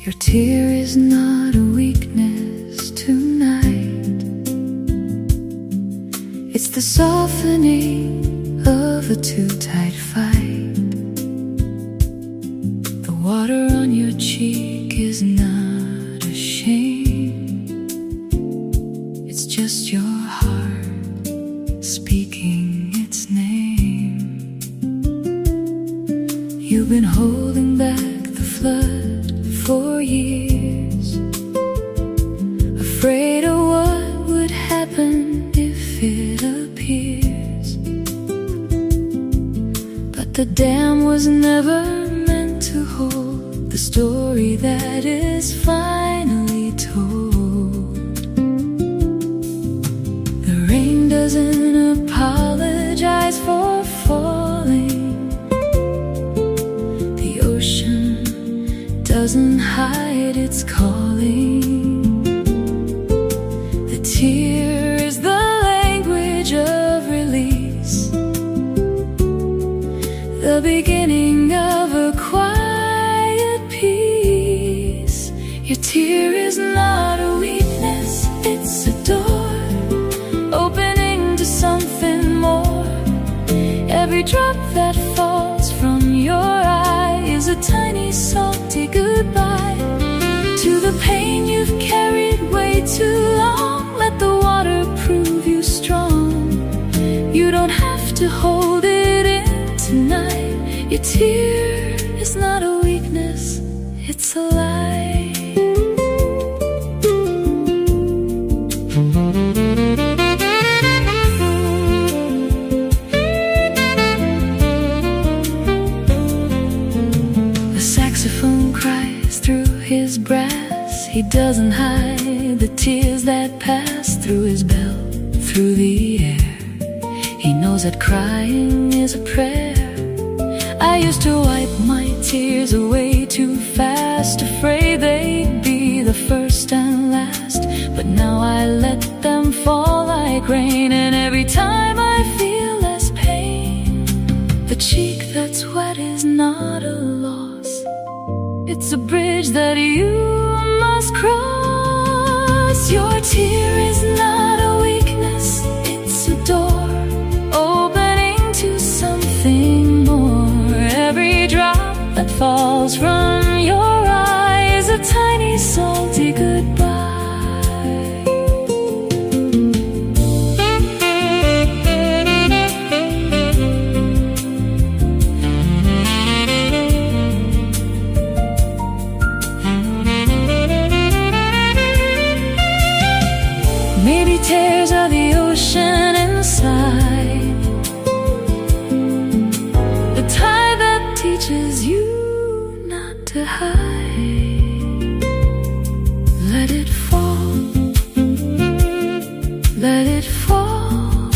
Your tear is not a weakness tonight. It's the softening of a too tight fight. The water on your cheek is not a shame. It's just your heart speaking its name. You've been holding back the flood for years, afraid of what would happen if it appears. But the dam was never meant to hold the story that is finally told. The rain doesn't apologize for falling. The ocean doesn't hide its calling. The tear is the language of release, the beginning of a quiet peace. Your tear is not a weakness, it's a door opening to something more. Every drop that falls from your eye is a tiny salty goodbye to the pain you've carried way too long. Let the water prove you strong. You don't have to hold it in tonight. Your tear is not a weakness, it's a light. His brass, he doesn't hide the tears that pass through his belt, through the air. He knows that crying is a prayer. I used to wipe my tears away too fast, afraid they'd be the first and last. But now I let them fall like rain, and every time I feel less pain. The cheek that's wet is not a loss, it's a bridge that you must cross. Your tear is not a weakness, it's a door opening to something more. Every drop that falls from your eye is a tiny salty goodbye. Maybe tears of the ocean inside, the tide that teaches you not to hide. Let it fall, let it fall.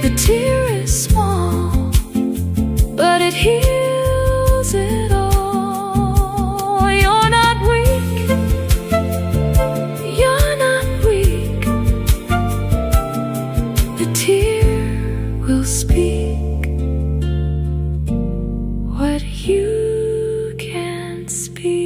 The tear is small, but it heals it all. You're not weak, you're not weak. The tear will speak what you can't speak.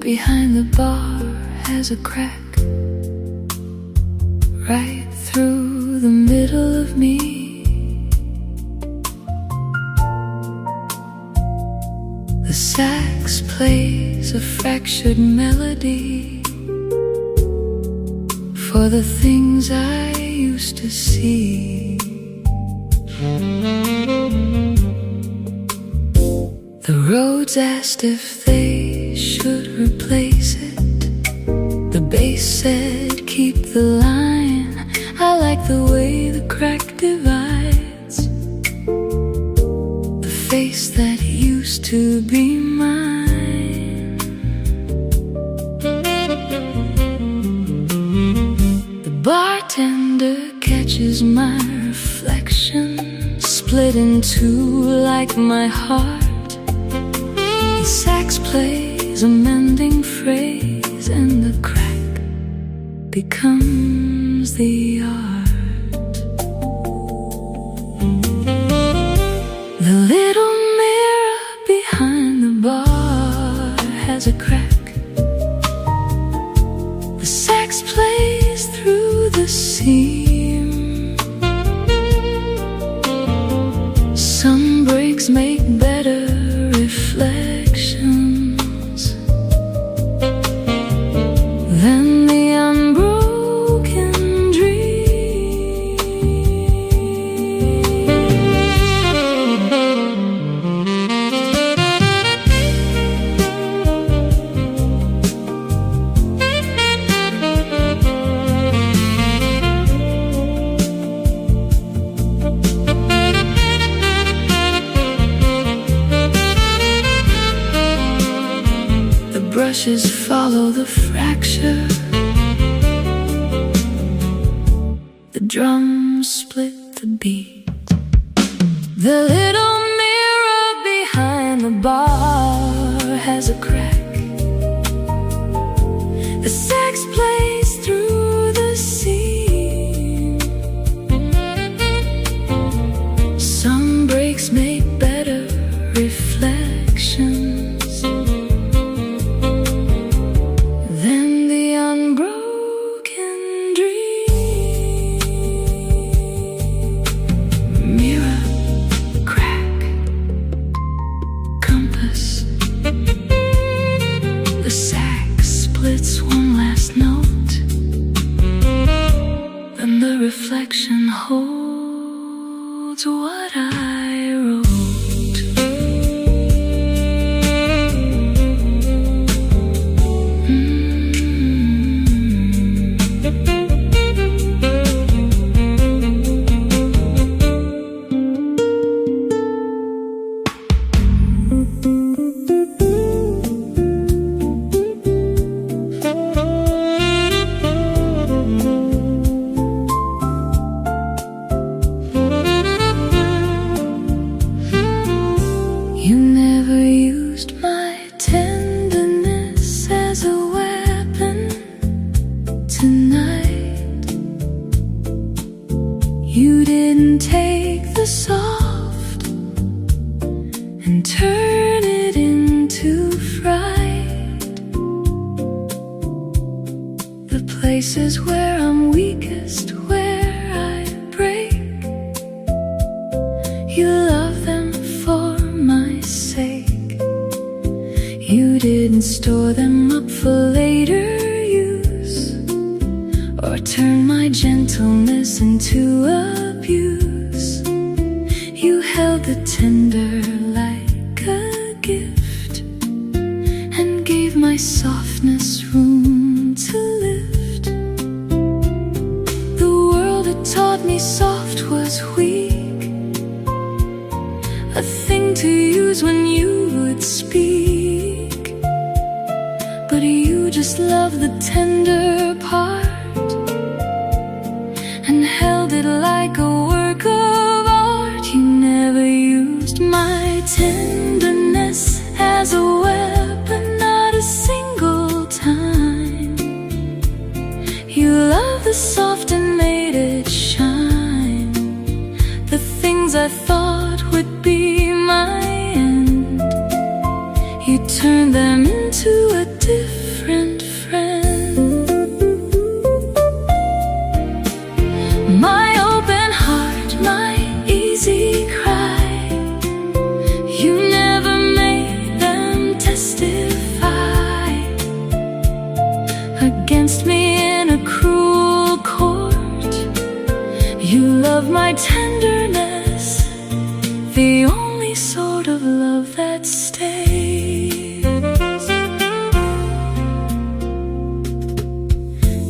Behind the bar has a crack right through the middle of me. The sax plays a fractured melody for the things I used to see. The roads asked if they should replace it. The bass said keep the line. I like the way the crack divides the face that used to be mine. The bartender catches my reflection, split in two like my heart. The sax plays a mending phrase, and the crack becomes the art. The little mirror behind the bar has a crack. The sax plays through the seam. Some breaks make better reflections than the unbroken dream. The brushes follow the fracture. The drums split the beat. The little mirror behind the bar has a crack. The sax plays through the seam. Some breaks make better reflections than the unbroken dream. Mirror, crack, compass. The sax splits one last note, then the reflection holds what I wrote. You never used my tenderness as a weapon tonight. You didn't take the soft and turn it into fright. The places where I'm weakest, where I break, you love them for my sake. You didn't store them up for later use, or turn my gentleness into abuse. You held the tender like a gift, and gave my softness room to lift. The world had taught me soft was weak, a thing to use when you would speak. But you just loved the tender part, and held it like a work of art. You never used my tenderness as a weapon, not a single time. You loved the soft and made it shine. The things I thought would be my end, you turned them into a different friend. My open heart, my easy cry, you never made them testify against me in a cruel court. You love my tenderness the only sort of love that stays.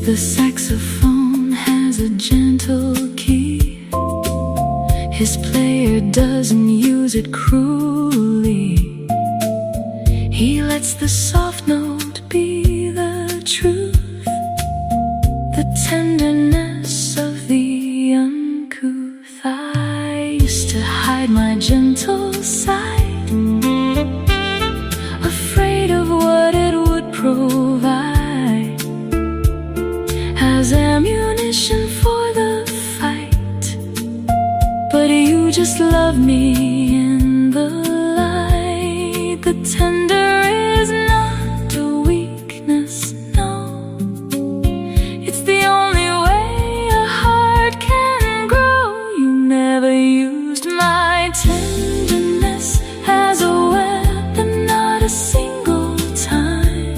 The saxophone has a gentle key. His player doesn't use it cruelly. He lets the soft note be the truth, the tenderness of the uncouth. I used to hide my gentle side, afraid of what it would provide as ammunition for the fight. But you just love me in the light. The tender is not a weakness, no. It's the only way a heart can grow. You never used my tenderness as a weapon, not a single time.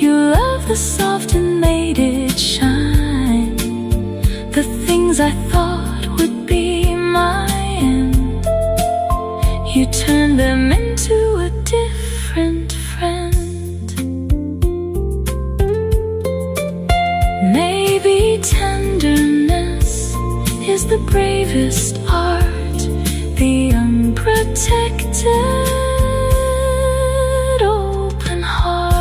You loved the soft and made it shine. The things I thought would be my end, you turned them into a different friend. Maybe tenderness is the bravest art, the unprotected open heart.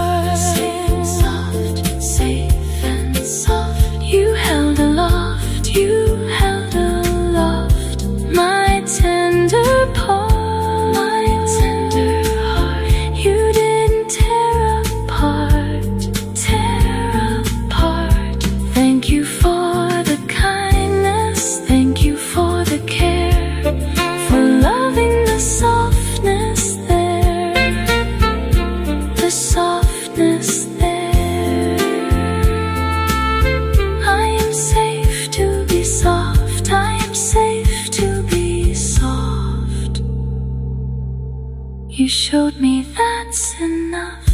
Safe and soft, you held aloft, you held aloft my tender paw, my tender heart. You didn't tear apart, tear apart. Thank you for the kindness, thank you for the care, for loving the softness there, the softness there. I am safe to be soft, I am safe to be soft. You showed me that's enough.